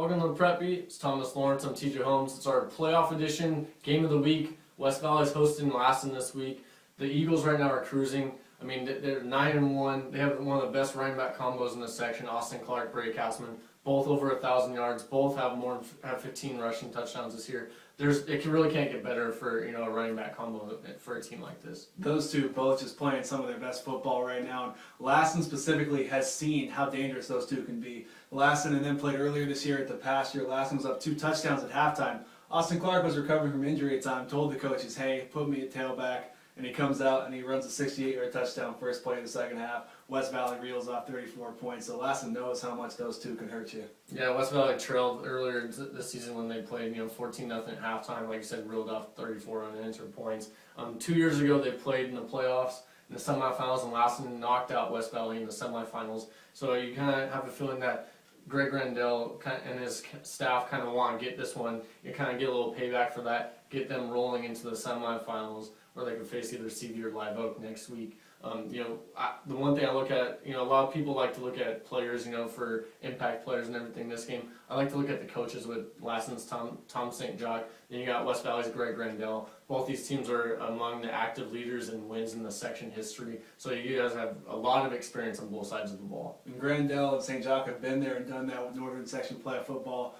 Welcome to the Prep Beat. It's Thomas Lawrence. I'm TJ Holmes. It's our playoff edition, game of the week. West Valley's hosting Lassen this week. The Eagles right now are cruising. I mean, they're 9-1. They have one of the best running back combos in this section. Austin Clark, Brady Castman, both over 1,000 yards. Both have 15 rushing touchdowns this year. Really can't get better for a running back combo for a team like this. Those two both just playing some of their best football right now. And Lassen specifically has seen how dangerous those two can be. Lassen and then played earlier this year at the pasture. Lassen was up 2 touchdowns at halftime. Austin Clark was recovering from injury at the time, told the coaches, hey, put me at tailback. And he comes out and he runs a 68-yard touchdown first play of the second half. West Valley reels off 34 points. So Lassen knows how much those two can hurt you. Yeah, West Valley trailed earlier this season when they played 14-0 at halftime. Like you said, reeled off 34 unanswered points. 2 years ago they played in the playoffs in the semifinals, and Lassen knocked out West Valley in the semifinals. So you kind of have a feeling that Greg Grandel and his staff kind of want to get this one. You kind of get a little payback for that, get them rolling into the semifinals, where they can face either CV or Live Oak next week. The one thing I look at, a lot of people like to look at players, for impact players and everything this game. I like to look at the coaches with Lassen's Tom St. Jock. Then you got West Valley's Greg Grandel. Both these teams are among the active leaders in wins in the section history. So you guys have a lot of experience on both sides of the ball. And Grandel and St. Jock have been there and done that with Northern Section playoff football.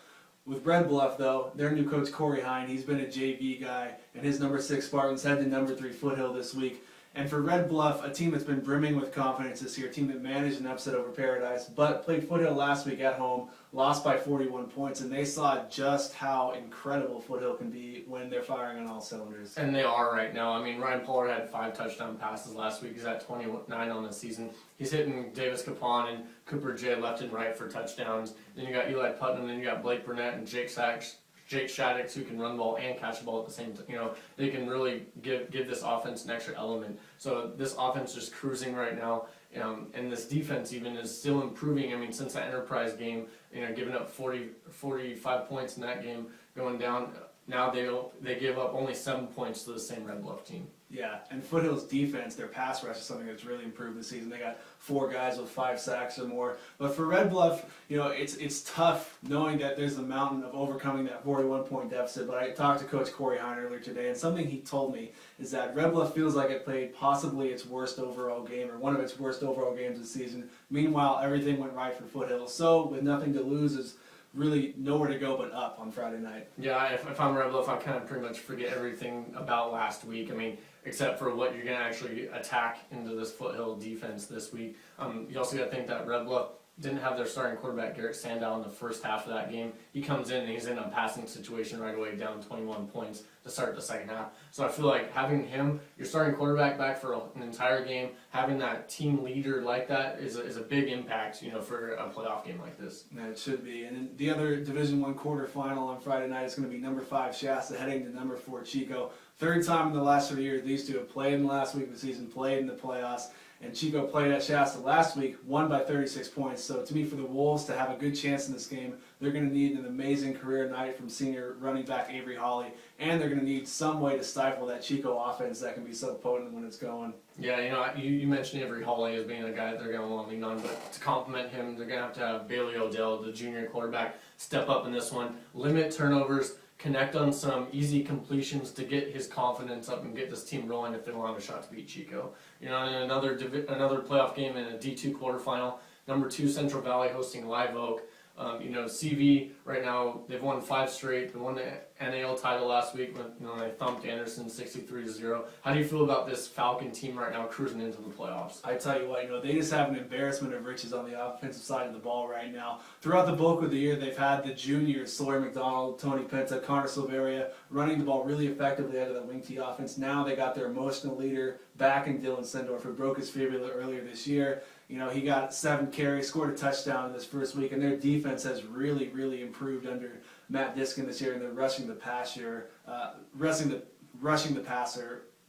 With Red Bluff, though, their new coach, Corey Hine, he's been a JV guy, and his number 6 Spartans head to number 3 Foothill this week. And for Red Bluff, a team that's been brimming with confidence this year, a team that managed an upset over Paradise, but played Foothill last week at home, lost by 41 points, and they saw just how incredible Foothill can be when they're firing on all cylinders. And they are right now. I mean, Ryan Pollard had 5 touchdown passes last week. He's at 29 on the season. He's hitting Davis Capon and Cooper J left and right for touchdowns. Then you got Eli Putnam, then you got Blake Burnett and Jake Shaddix, who can run the ball and catch the ball at the same time. They can really give this offense an extra element. So this offense just cruising right now, and this defense even is still improving. I mean, since the Enterprise game, giving up 45 points in that game, going down. Now they give up only 7 points to the same Red Bluff team. Yeah, and Foothill's defense, their pass rush is something that's really improved this season. They got 4 guys with 5 sacks or more. But for Red Bluff, it's tough knowing that there's a mountain of overcoming that 41-point deficit. But I talked to Coach Corey Hine earlier today, and something he told me is that Red Bluff feels like it played possibly its worst overall game, or one of its worst overall games this season. Meanwhile, everything went right for Foothill. So with nothing to lose, is really nowhere to go but up on Friday night. Yeah, if I'm Red Bluff, I kind of pretty much forget everything about last week. I mean, except for what you're going to actually attack into this Foothill defense this week. You also got to think that Red Bluff didn't have their starting quarterback, Garrett Sandow, in the first half of that game. He comes in and he's in a passing situation right away, down 21 points to start the second half. So I feel like having him, your starting quarterback, back for an entire game, having that team leader like that is a big impact, for a playoff game like this. Yeah, it should be. And then the other Division I quarterfinal on Friday night is going to be number 5 Shasta heading to number 4 Chico. Third time in the last 3 years these two have played in the last week of the season, played in the playoffs. And Chico played at Shasta last week, won by 36 points. So to me, for the Wolves to have a good chance in this game, they're going to need an amazing career night from senior running back Avery Hawley. And they're going to need some way to stifle that Chico offense that can be so potent when it's going. Yeah, you mentioned Avery Hawley as being a guy that they're going to want to lean on. But to complement him, they're going to have Bailey Odell, the junior quarterback, step up in this one, limit turnovers, connect on some easy completions to get his confidence up and get this team rolling if they want a shot to beat Chico. In another playoff game in a D2 quarterfinal, number 2 Central Valley hosting Live Oak. CV right now, they've won 5 straight. They won the NAL title last week when they thumped Anderson 63-0. How do you feel about this Falcon team right now cruising into the playoffs? I tell you what, they just have an embarrassment of riches on the offensive side of the ball right now. Throughout the bulk of the year, they've had the juniors, Sawyer McDonald, Tony Penta, Connor Silveria, running the ball really effectively out of that wing T offense. Now they got their emotional leader back in Dylan Sendorf, who broke his fibula earlier this year. He got 7 carries, scored a touchdown in this first week, and their defense has really, really improved under Matt Diskin this year, and they're rushing the passer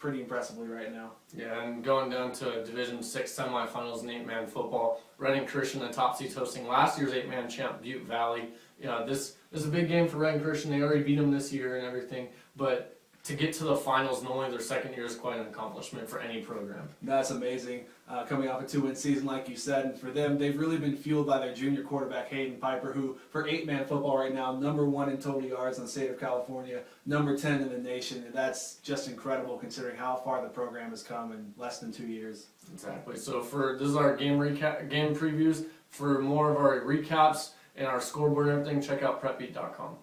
pretty impressively right now. Yeah, and going down to Division 6 semifinals in 8-man football, Reading Christian, the top seeds, hosting last year's 8-man champ Butte Valley. This is a big game for Reading Christian. They already beat them this year and everything, but to get to the finals and only their second year is quite an accomplishment for any program. That's amazing. Coming off a 2-win season, like you said, and for them, they've really been fueled by their junior quarterback, Hayden Piper, who, for 8-man football right now, #1 in total yards in the state of California, #10 in the nation, and that's just incredible considering how far the program has come in less than 2 years. Exactly. So this is our game previews. For more of our recaps and our scoreboard and everything, check out prepbeat.com.